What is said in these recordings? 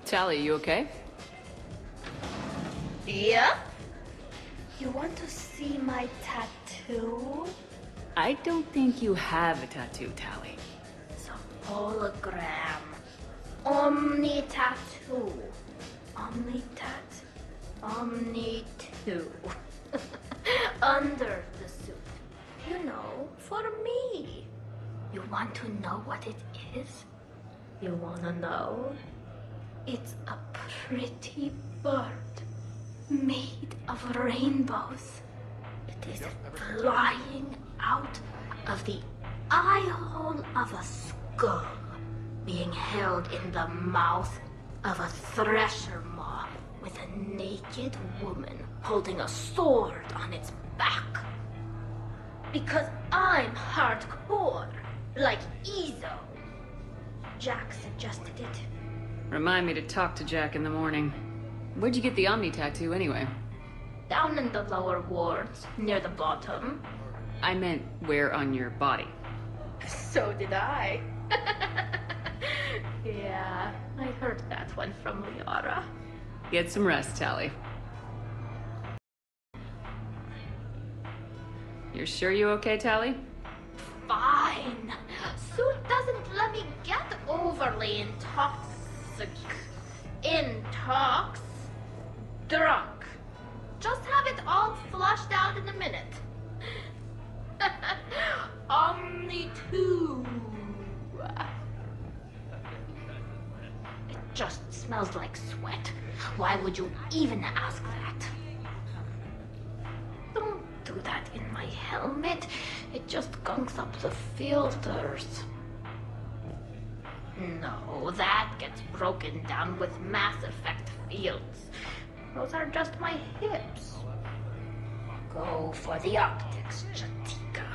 Tally, you okay? Yeah? You want to see my tattoo? I don't think you have a tattoo, Tally. It's a hologram. Omni tattoo. Omni tat. Omni 2. Under the suit. You know, for me. You want to know what it is? You wanna know? It's a pretty bird made of rainbows. It is flying out of the eye hole of a skull, being held in the mouth of a thresher maw with a naked woman holding a sword on its back. Because I'm hardcore, like Ezo. Jack suggested it. Remind me to talk to Jack in the morning. Where'd you get the Omni tattoo, anyway? Down in the lower wards, near the bottom. I meant where on your body. So did I. Yeah, I heard that one from Liara. Get some rest, Tally. You're sure you okay, Tally? Fine. Suit doesn't let me get overly drunk. Just have it all flushed out in a minute. Omni 2. It just smells like sweat. Why would you even ask that? Don't do that in my helmet. It just gunks up the filters. No, that gets broken down with Mass Effect fields. Those are just my hips. Go for the optics, Chatika.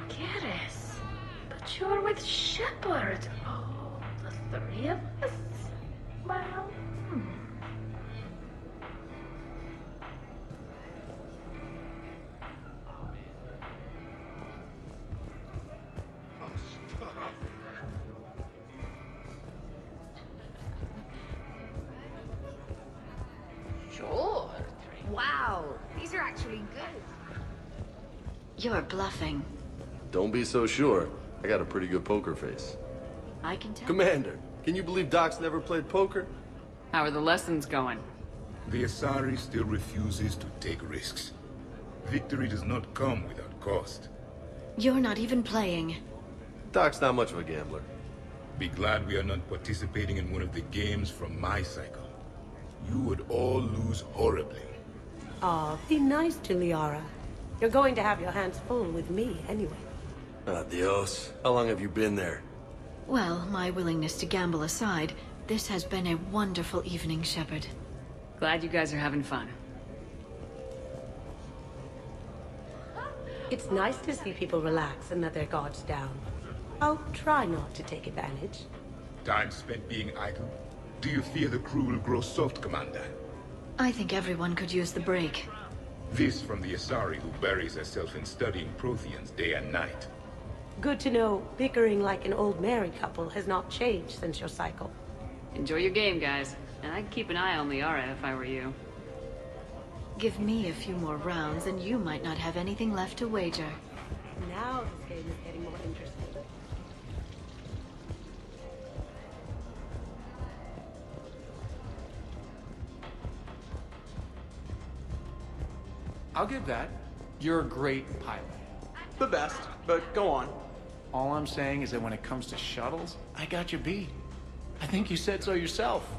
Garrus, but you're with Shepard. Oh, the three of us? Well, Sure. Wow, these are actually good. You're bluffing. Don't be so sure. I got a pretty good poker face. I can tell. Commander, can you believe Doc's never played poker? How are the lessons going? The Asari still refuses to take risks. Victory does not come without cost. You're not even playing. Doc's not much of a gambler. Be glad we are not participating in one of the games from my cycle. You would all lose horribly. Aw, be nice to Liara. You're going to have your hands full with me anyway. Adios. How long have you been there? Well, my willingness to gamble aside, this has been a wonderful evening, Shepard. Glad you guys are having fun. It's nice to see people relax and let their guards down. I'll try not to take advantage. Time spent being idle? Do you fear the crew will grow soft, Commander? I think everyone could use the break. This from the Asari who buries herself in studying Protheans day and night. Good to know bickering like an old married couple has not changed since your cycle. Enjoy your game, guys. And I'd keep an eye on Liara if I were you. Give me a few more rounds and you might not have anything left to wager. Now this game is getting more interesting. I'll give that. You're a great pilot. The best, but go on. All I'm saying is that when it comes to shuttles, I got you beat. I think you said so yourself.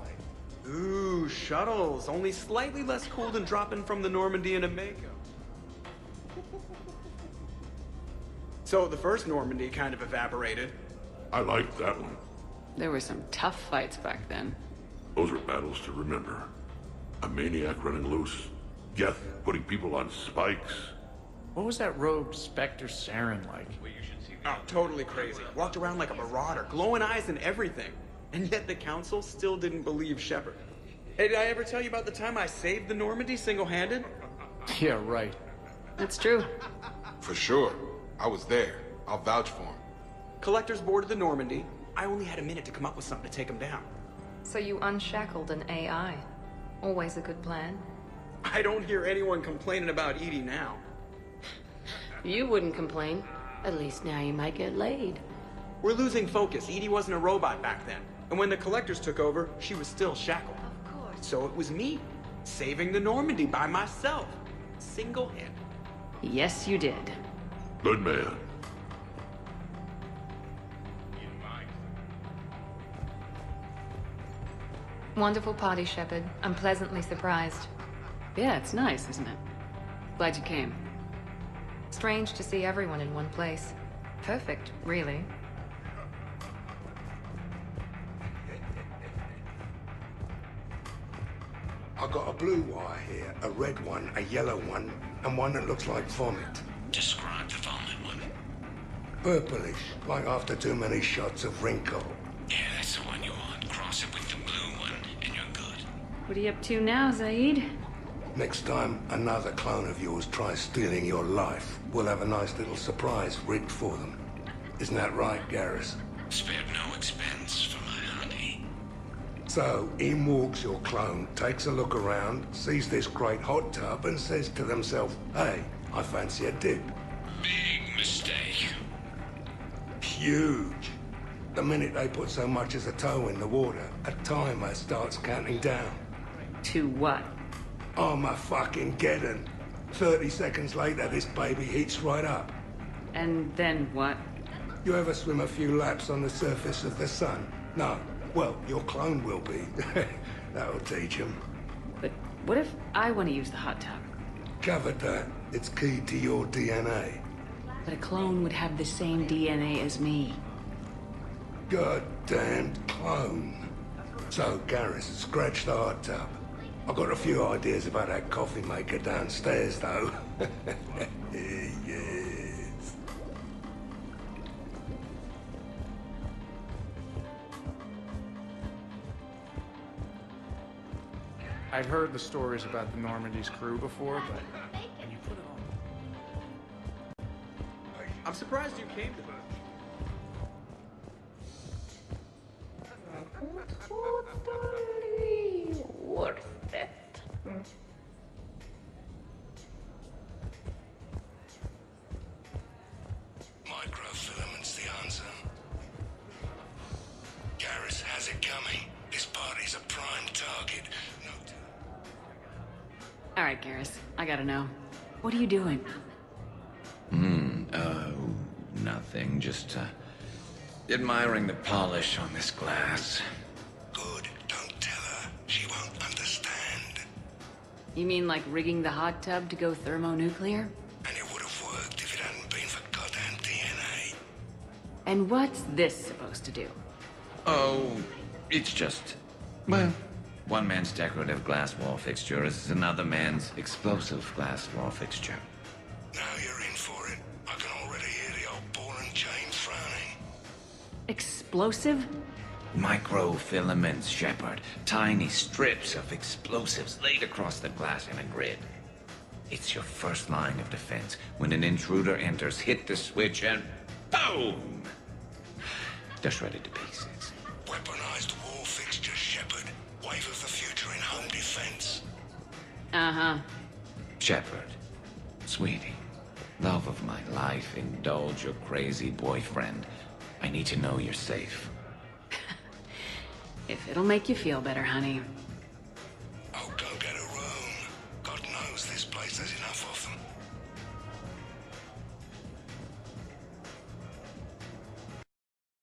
Ooh, shuttles. Only slightly less cool than dropping from the Normandy into Mako. So the first Normandy kind of evaporated. I liked that one. There were some tough fights back then. Those are battles to remember. A maniac running loose. Geth putting people on spikes. What was that rogue Spectre Saren like? Oh, totally crazy. Walked around like a marauder, glowing eyes and everything. And yet the Council still didn't believe Shepard. Hey, did I ever tell you about the time I saved the Normandy single-handed? Yeah, right. That's true. For sure. I was there. I'll vouch for him. Collectors boarded the Normandy. I only had a minute to come up with something to take him down. So you unshackled an AI. Always a good plan. I don't hear anyone complaining about Edie now. You wouldn't complain. At least now you might get laid. We're losing focus. Edie wasn't a robot back then. And when the Collectors took over, she was still shackled. Of course. So it was me, saving the Normandy by myself. Single-handed. Yes, you did. Good man. Wonderful party, Shepard. I'm pleasantly surprised. Yeah, it's nice, isn't it? Glad you came. Strange to see everyone in one place. Perfect, really. I got a blue wire here, a red one, a yellow one, and one that looks like vomit. Describe the vomit one. Purplish, like after too many shots of wrinkle. Yeah, that's the one you want. Cross it with the blue one, and you're good. What are you up to now, Zaid? Next time another clone of yours tries stealing your life, we'll have a nice little surprise rigged for them. Isn't that right, Garrus? Spared no expense for my honey. So, in walks your clone, takes a look around, sees this great hot tub, and says to themselves, hey, I fancy a dip. Big mistake. Huge. The minute they put so much as a toe in the water, a timer starts counting down. To what? Armageddon. 30 seconds later, this baby heats right up. And then what? You ever swim a few laps on the surface of the sun? No. Well, your clone will be. That'll teach him. But what if I want to use the hot tub? Covered that. It's key to your DNA. But a clone would have the same DNA as me. Goddamned clone. So, Garrus, scratch the hot tub. I've got a few ideas about that coffee maker downstairs, though. Yes. I've heard the stories about the Normandy's crew before, but when you put it on... I'm surprised you came to that. Totally worth it. Microfilament's the answer. Garrus has it coming. This party's a prime target. All right, Garrus, I gotta know. What are you doing? Nothing. Just, admiring the polish on this glass. Good. Don't tell her. She won't understand. You mean like rigging the hot tub to go thermonuclear? And it would have worked if it hadn't been for goddamn DNA. And what's this supposed to do? Oh, it's just... well, one man's decorative glass wall fixture is another man's explosive glass wall fixture. Now you're in for it. I can already hear the old ball and chain frowning. Explosive? Microfilaments, Shepard. Tiny strips of explosives laid across the glass in a grid. It's your first line of defense. When an intruder enters, hit the switch and boom! They're shredded to pieces. Weaponized wall fixtures, Shepard. Wave of the future in home defense. Uh-huh. Shepard, sweetie, love of my life, indulge your crazy boyfriend. I need to know you're safe. If it'll make you feel better, honey.